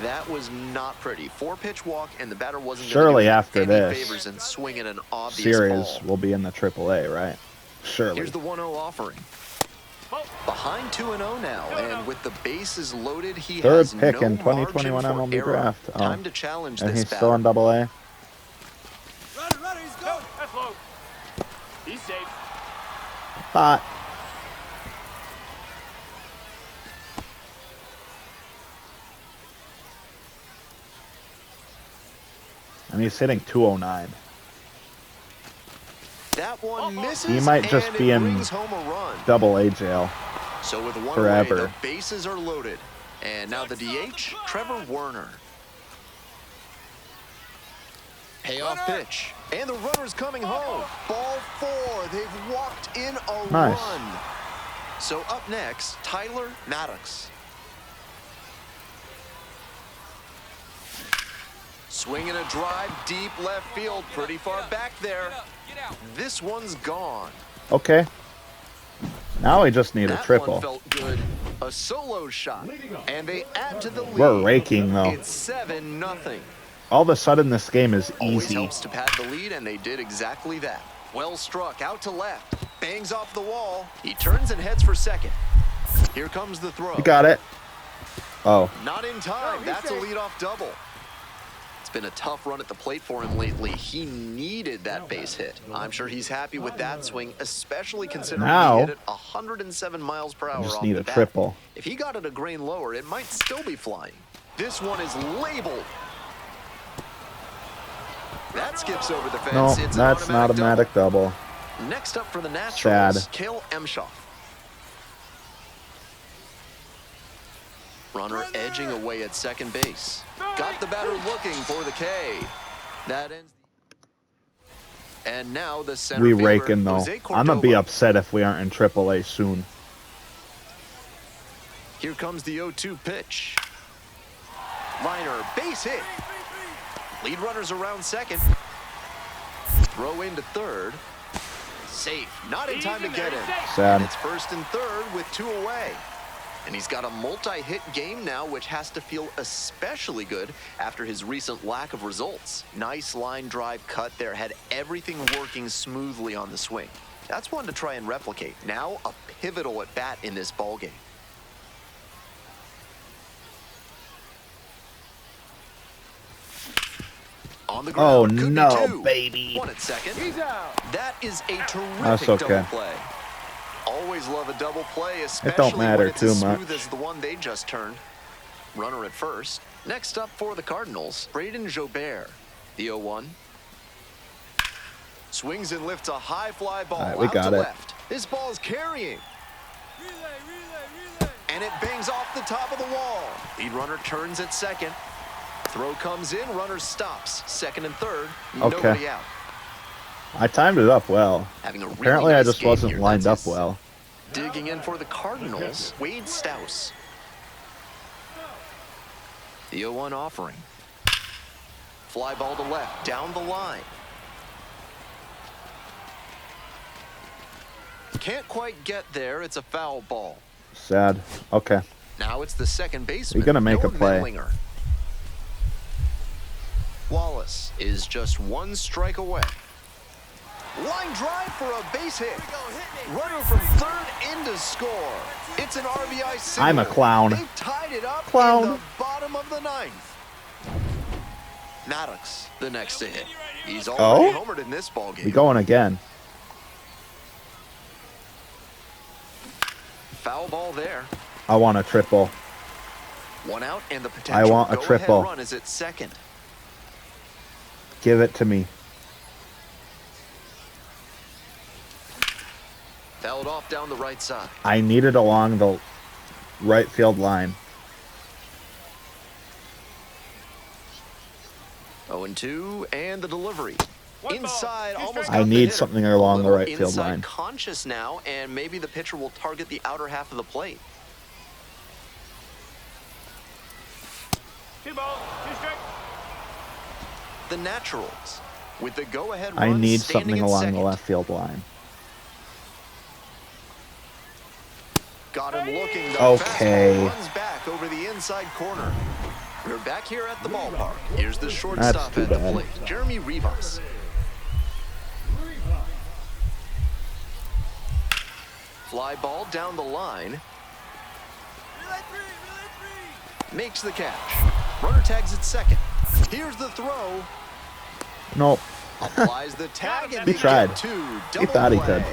That was not pretty. 4-pitch walk, and the batter wasn't
Surely
going to do
after
any
this,
favors and swing at an obvious
Series
ball.
will be in the AAA, right? Surely.
Here's the 1-0 offering. Behind 2-0 now, and with the bases loaded, he
Third
has
pick
no
in 2021
margin for
MLB
error.
draft. Oh.
Time to challenge
And
this
he's still in
batter.
AA.
Runner, he's going.
That's low. He's safe.
Hot. And he's hitting 209.
That one misses,
He might just
and
be
it
in
brings home a run.
AA jail.
So with one
forever.
away, the bases are loaded. And now the DH, Trevor Werner. Payoff pitch. And the runner's coming home. Ball 4. They've walked in a
Nice.
run. So up next, Tyler Maddox. Swinging a drive deep left field, pretty far back there.
Get out.
This one's gone.
Okay. Now we just need a
That
triple.
one felt good. A solo shot. And they add to the lead.
We're raking, though.
It's 7-0.
All of a sudden, this game is
Always
easy.
helps to pad the lead, and they did exactly that. Well struck, out to left. Bangs off the wall. He turns and heads for second. Here comes the throw.
You got it. Oh.
Not in time. That's a leadoff double. It's been a tough run at the plate for him lately. He needed that base hit. I'm sure he's happy with that swing, especially considering
Now,
he hit it 107 miles per hour
just
off
need
the
a
bat.
triple.
If he got it a grain lower, it might still be flying. This one is labeled. That skips over the fence.
No,
It's
that's
an
not a
automatic
Matic double.
double. Next up for the Naturals,
Sad.
Cale Emshoff. Runner edging away at second base. Got the batter looking for the K. That ends. And now the center
We
fielder,
raking, though.
Jose
I'm going to be
Cordova.
upset if we aren't in AAA soon.
Here comes the 0-2 pitch. Liner, base hit. Lead runners around second. Throw into third. Safe. Not in time to get him.
Sad.
And it's first and third with 2 away. And he's got a multi-hit game now, which has to feel especially good after his recent lack of results. Nice line drive cut there. Had everything working smoothly on the swing. That's one to try and replicate. Now a pivotal at bat in this ballgame. On the
Oh,
ground. Could be
no,
2.
baby.
1 at second.
He's out.
That is a terrific
That's okay.
double play. Always love a double play, especially
don't matter
when it's
too
as smooth
much.
as the one they just turned. Runner at first. Next up for the Cardinals, Braden Jobert. The 0-1. Swings and lifts a high fly ball
All right, we
out
got
to
it.
left. This ball's carrying.
Relay.
And it bangs off the top of the wall. Lead runner turns at second. Throw comes in, runner stops. Second and third,
Okay.
nobody out.
I timed it up well.
Having a really
Apparently, I
nice
just
game
wasn't
here.
lined up
That's his-
well.
Digging in for the Cardinals, Wade Stouse. The 0-1 offering. Fly ball to left, down the line. Can't quite get there. It's a foul ball.
Sad. Okay.
Now it's the second baseman.
You're gonna make a
Noah
play.
Mendlinger. Wallace is just 1 strike away. Line drive for a base hit. Runner from third in to score. It's an RBI single.
I'm a clown.
They've tied it up
Clown.
in the bottom of the 9th. Maddox, the next to hit. He's already homered in this ballgame.
We going again.
Foul ball there.
I want a triple.
1 out, and the potential
want a
go-ahead
triple.
run is at second.
Give it to me.
Fouled off down the right side.
I need it along the right field line.
0-2, and the delivery.
One ball,
Inside,
2
almost
strikes.
got
I
the
need
hitter.
something along
A
the
little
right field
inside
line.
conscious now, and maybe the pitcher will target the outer half of the plate.
2 balls, 2 strikes.
The Naturals, with the go-ahead
I
run
need
standing
something
at
along
second.
the left field line.
Got him looking. The
Okay.
fastball runs back over the inside corner. We're back here at the ballpark. Here's the
That's
shortstop
too
at the
bad.
plate, Jeremy Rivas. Fly ball down the line.
Relay three.
Makes the catch. Runner tags at second. Here's the throw.
Nope.
Applies the tag and
He
they
tried.
get two.
He
Double
thought he
play.
could,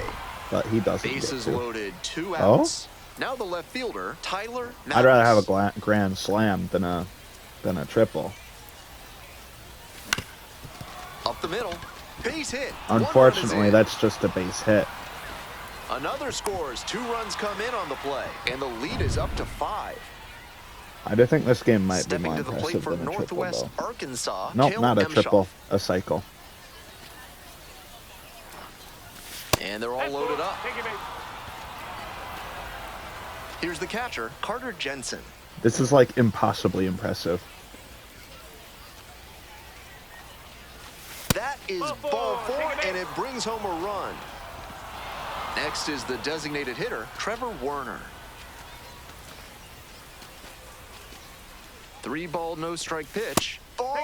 but he doesn't
Bases
get to.
loaded, 2
Oh?
outs. Now the left fielder, Tyler Maddox.
I'd rather have a grand slam than a triple.
Up the middle. Base hit. 1 run is
Unfortunately,
in.
that's just a base hit.
Another scores. 2 runs come in on the play, and the lead is up to 5.
I do think this game might be
Stepping
more
to the plate
impressive
for
than a triple,
Northwest
though.
Arkansas.
Nope,
Caleb
not a
Emshaw.
triple, a cycle.
And they're all loaded up. Here's the catcher, Carter Jensen.
This is like impossibly impressive.
That is ball 4, and it brings home a run. Next is the designated hitter, Trevor Werner. 3-ball, no-strike pitch. Ball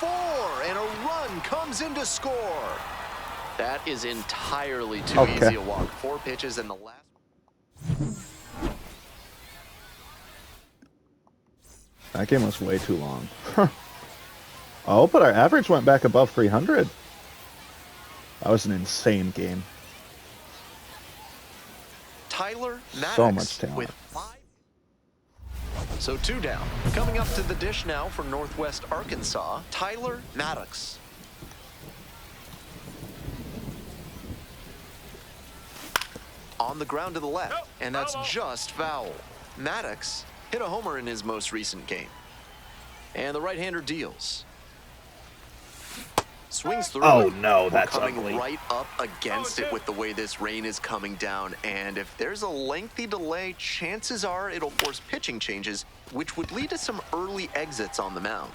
4, and a run comes in to score. That is entirely too
Okay.
easy a walk. 4 pitches in the last.
That game was way too long. Oh, but our average went back above 300. That was an insane game.
Tyler Maddox
So much talent.
with 5. So 2 down. Coming up to the dish now for Northwest Arkansas, Tyler Maddox. On the ground to the left, and that's just foul. Maddox hit a homer in his most recent game. And the right-hander deals. Swings through
Oh,
it.
no,
We're
that's
coming
ugly.
right up against it with the way this rain is coming down. And if there's a lengthy delay, chances are it'll force pitching changes, which would lead to some early exits on the mound.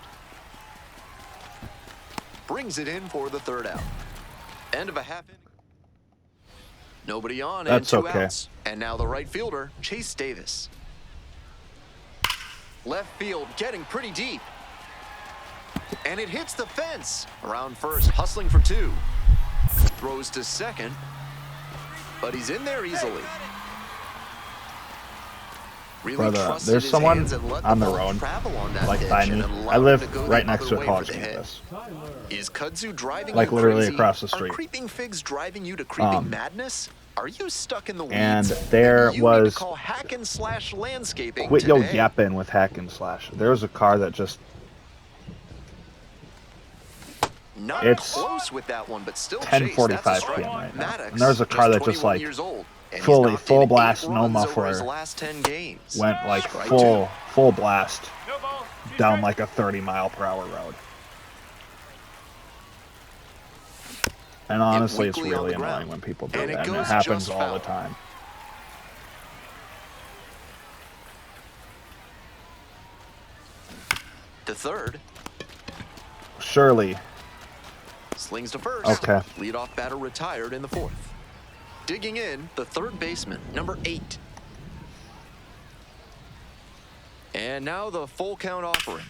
Brings it in for the 3rd out. End of a half inning. Nobody on
That's
and 2
okay.
outs. And now the right fielder, Chase Davis. Left field getting pretty deep. And it hits the fence. Around first, hustling for 2. Throws to second. But he's in there easily. Really
Brother,
trusted
there's
his
someone
hands and let
on the
ball
road,
travel on that
like
pitch
by
and
me.
allowed
I
him
live
to go the
right next
other
to a
way
college
for the hit.
campus.
Is kudzu driving
Like
you
literally
crazy?
across the street.
Are creeping figs driving you to creeping madness? Are you stuck in the weeds?
And there
you
was-
need to call Hack and Slash Landscaping
Quit yo
today.
yapping with hack and slash. There was a car that just
Not
It's
close with that one, but still
10:45
That's a strike.
p.m. right now.
Maddox,
And there's a car that just
21
like
years old, and he's
fully
knocked
full
in
blast
8
no
runs over his
muffler
last 10 games.
went like
Strike
full blast
No ball.
down like a 30-mile-per-hour road. And honestly, it's
weakly on
really
the ground.
annoying when people do
And
that.
it
And it
goes
happens
just
all
foul.
the time.
The 3rd.
Surely.
Slings to first.
Okay.
Leadoff batter retired in the 4th. Digging in, the 3rd baseman, number 8. And now the full count offering.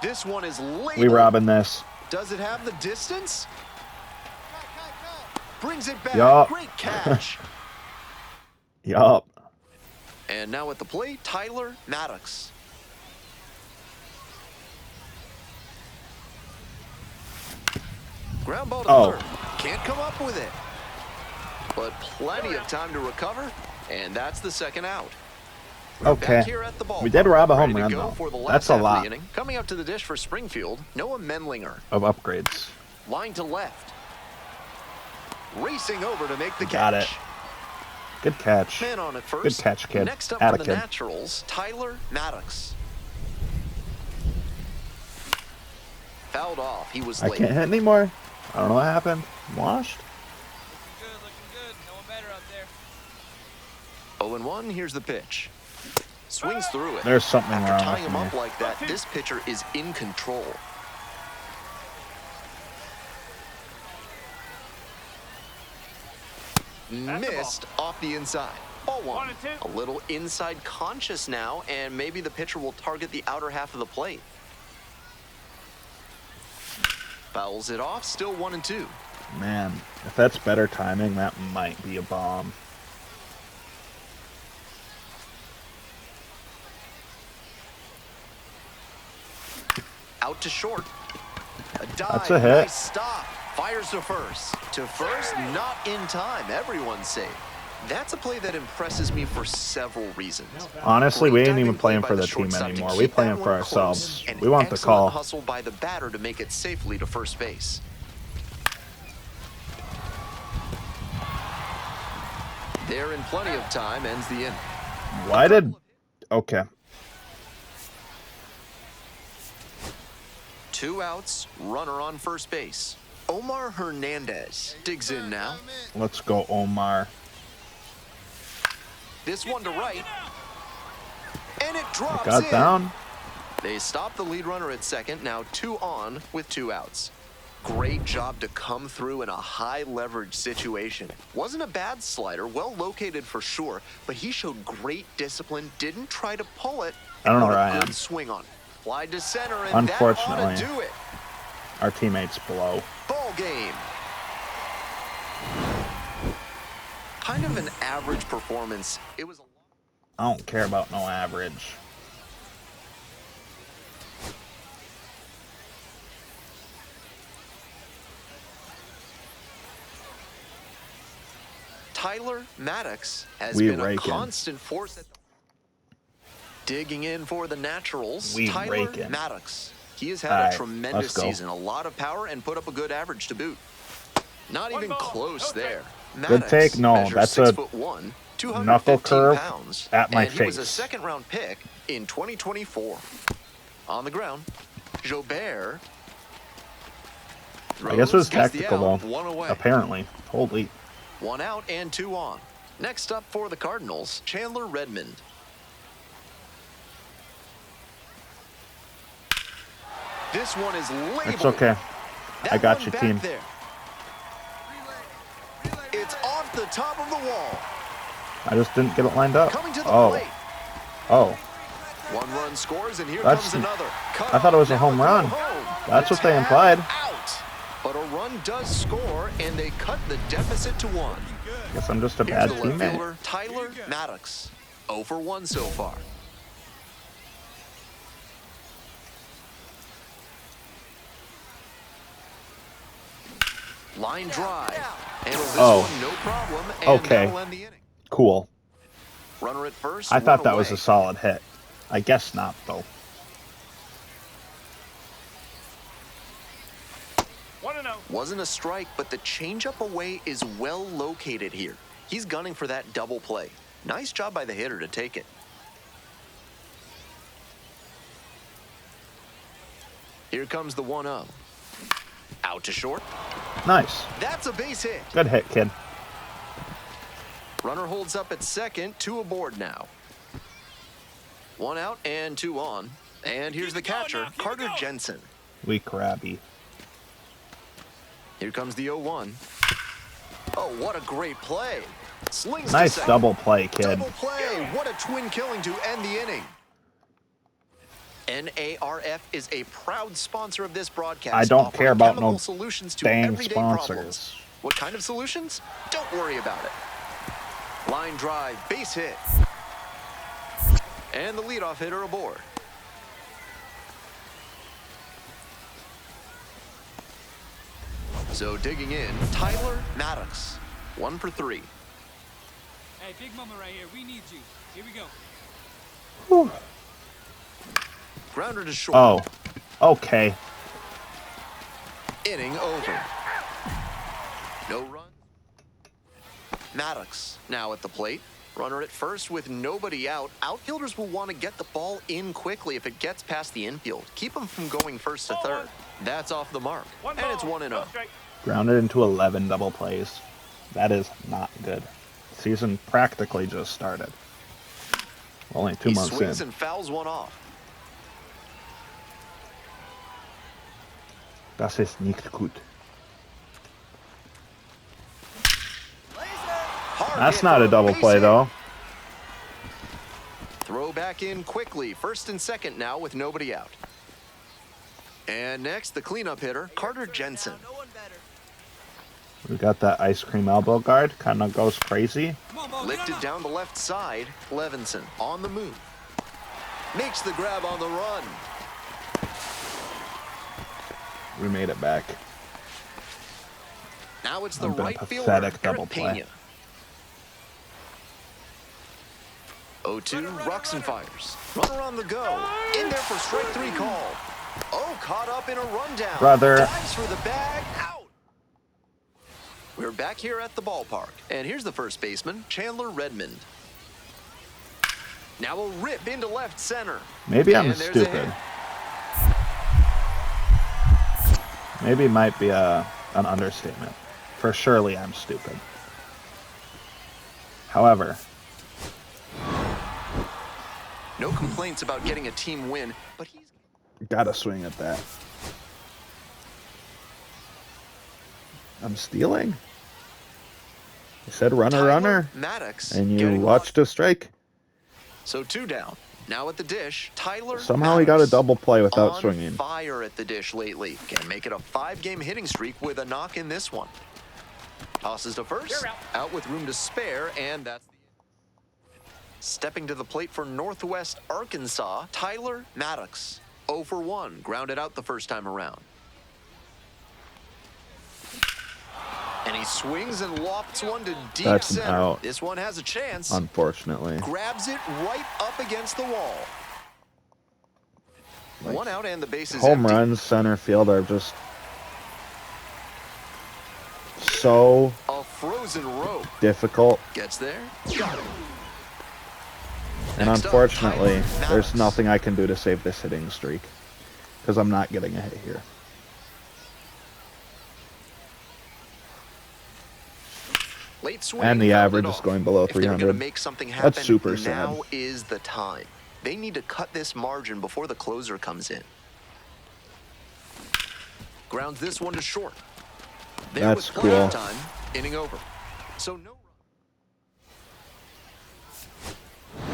This one is labeled.
We robbing this.
Does it have the distance? Brings it back.
Yup.
Great catch.
Yup.
And now at the plate, Tyler Maddox. Ground ball to
Oh.
3rd. Can't come up with it. But plenty of time to recover, and that's the 2nd out. We're
Okay.
back here at the ballpark,
We did rob a home
ready to
run,
go
though.
for the
That's
last
a
half of
lot
the inning. Coming up to the dish for Springfield, Noah Menlinger.
of upgrades.
Line to left. Racing over to make the
Got
catch.
it. Good catch.
Man on at first.
Good catch, kid.
Next up
Atta
for the
kid.
Naturals, Tyler Maddox. Fouled off. He was
I
late.
can't hit anymore. I don't know what happened. I'm washed.
Looking good. No one better out there.
0-1. Here's the pitch. Swings through it.
There's something
After
wrong
tying
with
him
me.
up like that, this pitcher is in control. Missed off the inside. Ball 1.
1-2.
A little inside conscious now, and maybe the pitcher will target the outer half of the plate. Fouls it off, still 1-2.
Man, if that's better timing, that might be a bomb.
to short. A dive,
That's a hit.
nice stop. Fires to first. To first, not in time. Everyone's safe. That's a play that impresses me for several reasons.
Honestly, we
Great
ain't even
diving play
playing
by
for the team
shortstop to
anymore.
keep
We
that
playing for
one
ourselves.
close, and
We want the
excellent
call.
hustle by the batter to make it safely to first base. There in plenty of time, ends the inning.
Why did... Okay.
2 outs, runner on first base. Omar Hernandez digs in now.
Let's go, Omar.
This one to right. And it drops
Got
in.
down.
They stop the lead runner at second, now 2 on with 2 outs. Great job to come through in a high leverage situation. Wasn't a bad slider, well located for sure, but he showed great discipline, didn't try to pull it.
I don't know
and
where
put
I
a
am.
good swing on it. Fly to center, and that ought
Unfortunately.
to do it.
Our teammates below.
Ball game. Kind of an average performance. It was.
I don't care about no average.
Tyler Maddox has
We
been a
raking.
constant force at the... Digging in for the Naturals,
We
Tyler
raking.
Maddox. He has had
All
a
right,
tremendous
let's go.
season, a lot of power, and put up a good average to boot. Not
One
even
ball,
close
no
there.
Good
Maddox
take? No,
measures
that's
6'1", 215
knuckle curve
pounds,
at my
and he was a
face.
second-round pick in 2024. On the ground, Jobert.
I guess it was
throws, gets the
tactical,
out,
though.
1 away.
Apparently. Holy.
1 out and 2 on. Next up for the Cardinals, Chandler Redmond. This one is labeled.
It's okay.
That
I got
one
you,
back
team.
there. It's off the top of the wall.
I just didn't get it lined up.
Coming to the
Oh.
plate.
Oh.
1 run scores, and here
That's-
comes another.
I thought it was a home run. That's what they implied.
Out. But a run does score, and they cut the deficit to 1.
Guess I'm just a
Here's
bad
the left
teammate.
fielder, Tyler Maddox. 0 for 1 so far. Line drive. Handles this
Oh.
one, no problem. And
Okay.
that'll end the inning.
Cool.
Runner at first.
I thought
one
that was
away.
a solid hit. I guess not, though.
1-0.
Wasn't a strike, but the changeup away is well located here. He's gunning for that double play. Nice job by the hitter to take it. Here comes the 1-0. Out to short.
Nice.
That's a base hit.
Good hit, kid.
Runner holds up at second, 2 aboard now. 1 out and 2 on. And here's the
Keep it going
catcher,
now, keep it
Carter
going.
Jensen.
We crabby.
Here comes the 0-1. Oh, what a great play. Slings to
Nice
second.
double play, kid.
Double play. What a twin killing to end the inning. NARF is a proud sponsor of this broadcast.
I don't
offering
care about
chemical
no
solutions to
dang
everyday
sponsors.
problems. What kind of solutions? Don't worry about it. Line drive, base hit. And the leadoff hitter aboard. So digging in, Tyler Maddox. 1 for 3.
Hey, Big Mama right here. We need you. Here we go.
Whew.
Grounder to short.
Oh. Okay.
Inning over. No run. Maddox now at the plate. Runner at first with nobody out. Outfielders will want to get the ball in quickly if it gets past the infield. Keep them from going first to third. That's off the mark.
One
And
ball,
it's 1-0.
no strike.
Grounded into 11 double plays. That is not good. Season practically just started. Only 2
He
months
swings
in.
and fouls one off.
Das ist nicht gut.
Hard
That's
hit
not
for
a double
base
play,
hit.
though.
Throw back in quickly. First and second now with nobody out. And next, the cleanup hitter, Carter Jensen.
No one better.
We got that ice cream elbow guard. Kind of goes crazy.
Come on, ball. Get
Lifted
him
down the left side, Levinson on the move. Makes the grab on the run.
We made it back.
Now it's the
Been a
right fielder,
pathetic
Eric
double play.
Pena. 0-2, rocks and fires. Runner on the go. In there for strike 3 call. Oh, caught up in a rundown.
Brother.
Dives for the bag. Out. We're back here at the ballpark. And here's the first baseman, Chandler Redmond. Now a rip into left center.
Maybe I'm
And there's a
stupid.
hit.
Maybe it might be an understatement. For surely I'm stupid. However,
No complaints about getting a team win, but he's...
gotta swing at that. I'm stealing. You said runner,
Tyler
runner,
Maddox
and you
getting
watched a strike.
So 2 down. Now at the dish, Tyler
Somehow he got a
Maddox.
double play without
On
swinging.
fire at the dish lately. Can make it a 5-game hitting streak with a knock in this one. Tosses to first.
You're
Out with room to spare, and that's the end. Stepping to the plate for Northwest Arkansas, Tyler Maddox. 0 for 1, grounded out the first time around. And he swings and lofts one to deep
That's an
center.
out.
This one has a chance.
Unfortunately.
Grabs it right up against the wall.
Like,
One out and the base is
home
empty.
runs, center field are just so
A frozen rope.
difficult.
Gets there. Got it.
And
Next up,
unfortunately,
Tyler
there's
Maddox.
nothing I can do to save this hitting streak. Because I'm not getting a hit here.
Late swing,
And the
fouled
average
it
is
off.
going below
If they were
300.
gonna make something happen,
That's super sad.
now is the time. They need to cut this margin before the closer comes in. Grounds this one to short. There
That's
with plenty of
cool.
time, inning over. So no run.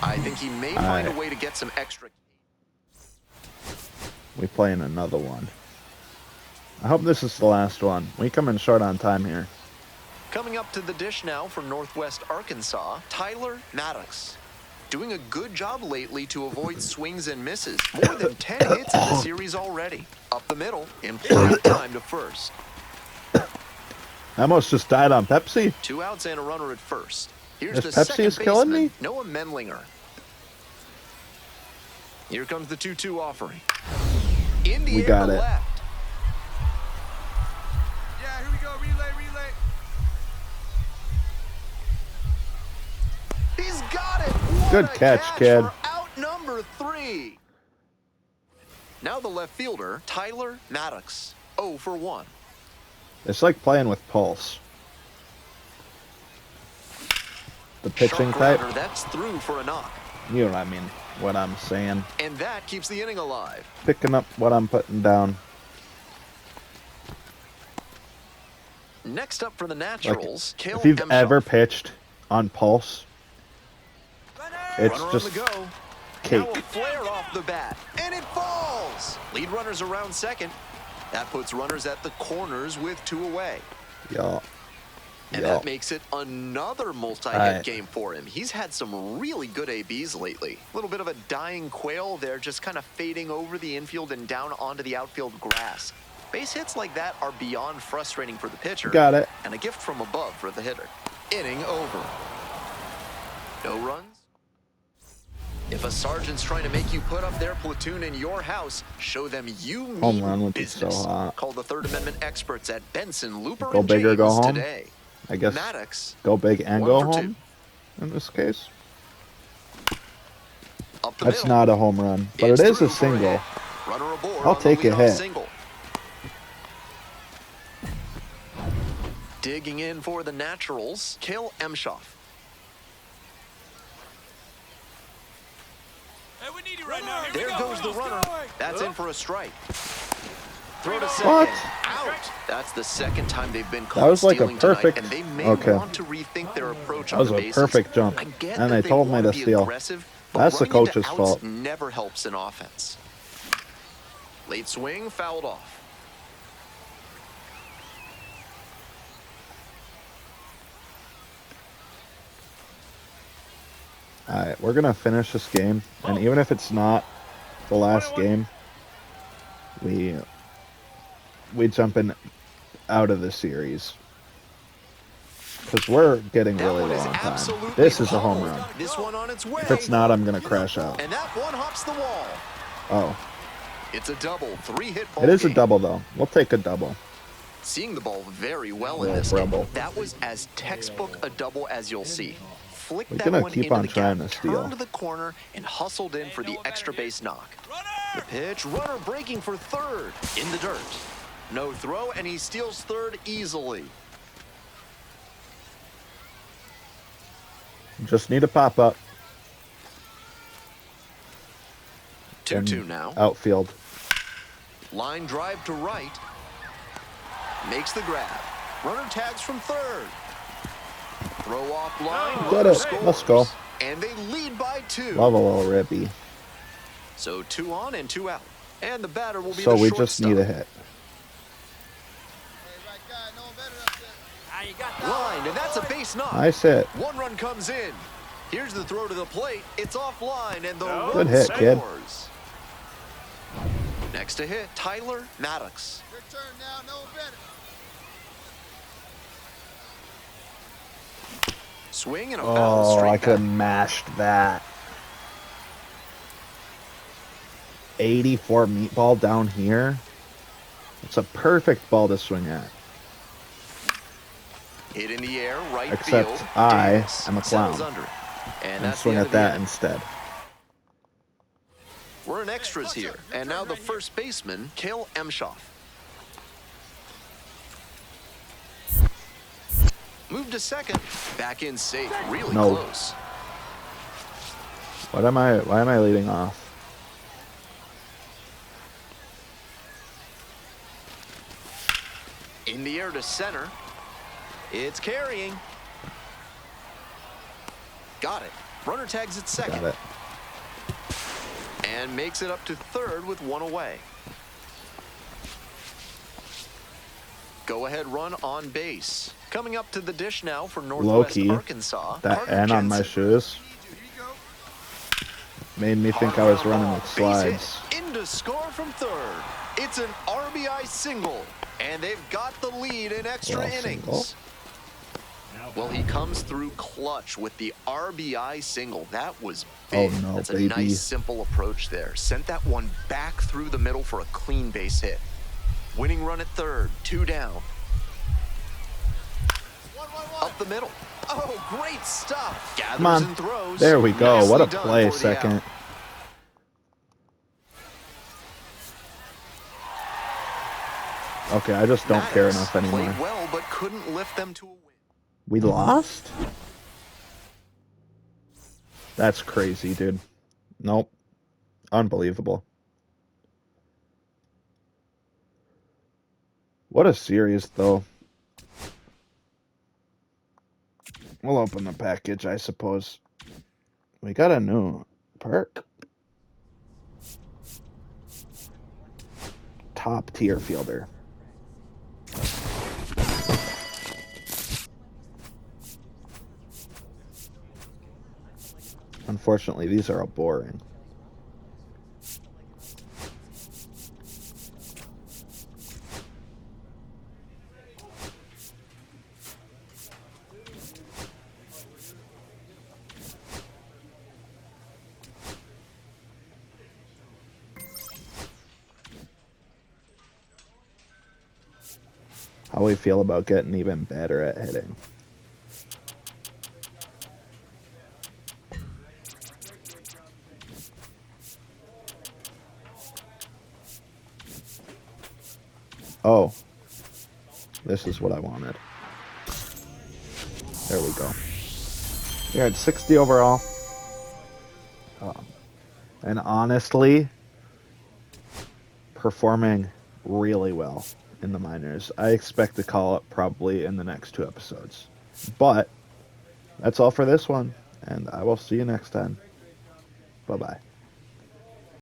I think he may find a way to get some extra.
We play in another one. I hope this is the last one. We come in short on time here.
Coming up to the dish now for Northwest Arkansas, Tyler Maddox. Doing a good job lately to avoid swings and misses. More than 10 hits in the series already. Up the middle, in plenty of time to first.
I almost just died on Pepsi.
2 outs and a runner at first. Here's
This
the
Pepsi
second
is killing
baseman,
me?
Noah Menlinger. Here comes the 2-2 offering. In the
We
air
got
to
it.
left.
Yeah, here we go. Relay.
He's got it. What
Good
a
catch, kid.
For out number 3. Now the left fielder, Tyler Maddox. 0 for 1.
It's like playing with pulse. The pitching
Sharp
type.
grounder, that's through for a knock.
You know what I mean. What I'm saying.
And that keeps the inning alive.
Picking up what I'm putting down.
Next up for the
Like,
Naturals, Cale
if you've
Emshoff.
ever pitched on pulse, it's
Runner
just
on the go.
cake.
Now a flare off the bat, and it falls. Lead runners around second. That puts runners at the corners with 2 away.
Y'all.
And
Y'all.
that makes it another multi-hit
Alright.
game for him. He's had some really good ABs lately. A little bit of a dying quail there, just kind of fading over the infield and down onto the outfield grass. Base hits like that are beyond frustrating for the pitcher.
Got it.
And a gift from above for the hitter. Inning over. No runs? If a sergeant's trying to make you put up their platoon in your house, show them you mean
Home run would be so
business.
hot.
Call the Third Amendment experts at Benson, Looper,
Go
and
big or
James
go home?
today.
I guess
Maddox,
go big and
1
go
for 2.
home in this case.
Up the
That's
middle.
not a home run, but
It's
it is
through
a
for
single.
hit. Runner aboard
I'll
on
take
the
a
leadoff
hit.
single. Digging in for the Naturals, Cale Emshoff.
Hey, we need you right now. Here
There
we go.
goes the runner. That's in for a strike. Throw to second.
What?
Out. That's the second time they've been caught
That was like a
stealing tonight,
perfect-
and they may
okay.
want to rethink their approach
That
on
was
the
a
bases.
perfect jump.
I get
And
that
they told me
wanna
to
be
steal.
aggressive, but
That's the
running into
coach's
outs
fault.
never helps in offense. Late swing, fouled off.
Alright, we're gonna finish this game, and even if it's not the last game, we jump in out of the series. Because we're getting really low on time. This is a home run.
This one on its way.
If it's not, I'm going to crash out.
And that one hops the wall.
Oh.
It's a double, 3-hit ball
It is a
game.
double, though. We'll take a double.
Seeing the ball very well in
Yeah,
this
rebel.
game. That was as textbook a double as you'll see. Flicked
We're
that
gonna
one
keep
into
on
the
trying
gap,
to steal.
turned to the corner, and hustled in for the extra base knock. The pitch, runner breaking for third, in the dirt. No throw, and he steals third easily.
Just need a pop-up.
2-2 now.
Outfield.
Line drive to right. Makes the grab. Runner tags from third. Throw off line.
Get
Runner
it.
scores.
Let's go.
And they lead by 2.
Love a little rippy.
So 2 on and 2 out. And the batter will be
So
the
we
shortstop.
just need a hit.
Ah, you got that.
Line, and that's a base knock.
Nice hit.
1 run comes in. Here's the throw to the plate. It's offline, and the
Good
run
hit, kid.
scores. Next to hit, Tyler Maddox.
Your turn now, no better.
Swing and a foul
Oh,
straight
I could have
back.
mashed that. 84 meatball down here. It's a perfect ball to swing at.
Hit in the air, right
Except
field.
I
Davis
am a
settles
clown.
under it. And
And
that's
swing
the end
at
of the
that
inning.
instead.
We're in extras here. And now the first baseman, Cale Emshoff. Move to second. Back in safe. Really
No.
close.
Why am I leading off?
In the air to center. It's carrying. Got it. Runner tags at second.
Got it.
And makes it up to third with 1 away. Go-ahead run on base. Coming up to the dish now for Northwest
Low-key,
Arkansas.
That
Carter
N on my
Jensen.
shoes
Here you go.
made me think I was running with
Base
slides.
hit. In to score from third. It's an RBI single. And they've got the lead in extra
Well,
innings.
single.
Well, he comes through clutch with the RBI single. That was
Oh,
big.
no,
That's a
baby.
nice, simple approach there. Sent that one back through the middle for a clean base hit. Winning run at third, 2 down. Up the middle. Oh, great stop. Gathers
Come on.
and throws.
There we go.
Nicely
What a
done
play,
for the
second.
out.
Okay, I just don't care
Maddox
enough anymore.
Played well, but couldn't lift them to a win.
We lost? That's crazy, dude. Nope. Unbelievable. What a series, though. We'll open the package, I suppose. We got a new perk. Top tier fielder. Unfortunately, these are all boring. How we feel about getting even better at hitting. Oh, this is what I wanted. There we go. We had 60 overall. And honestly, performing really well in the minors. I expect to call it probably in the next 2 episodes. But that's all for this one, and I will see you next time. Bye-bye.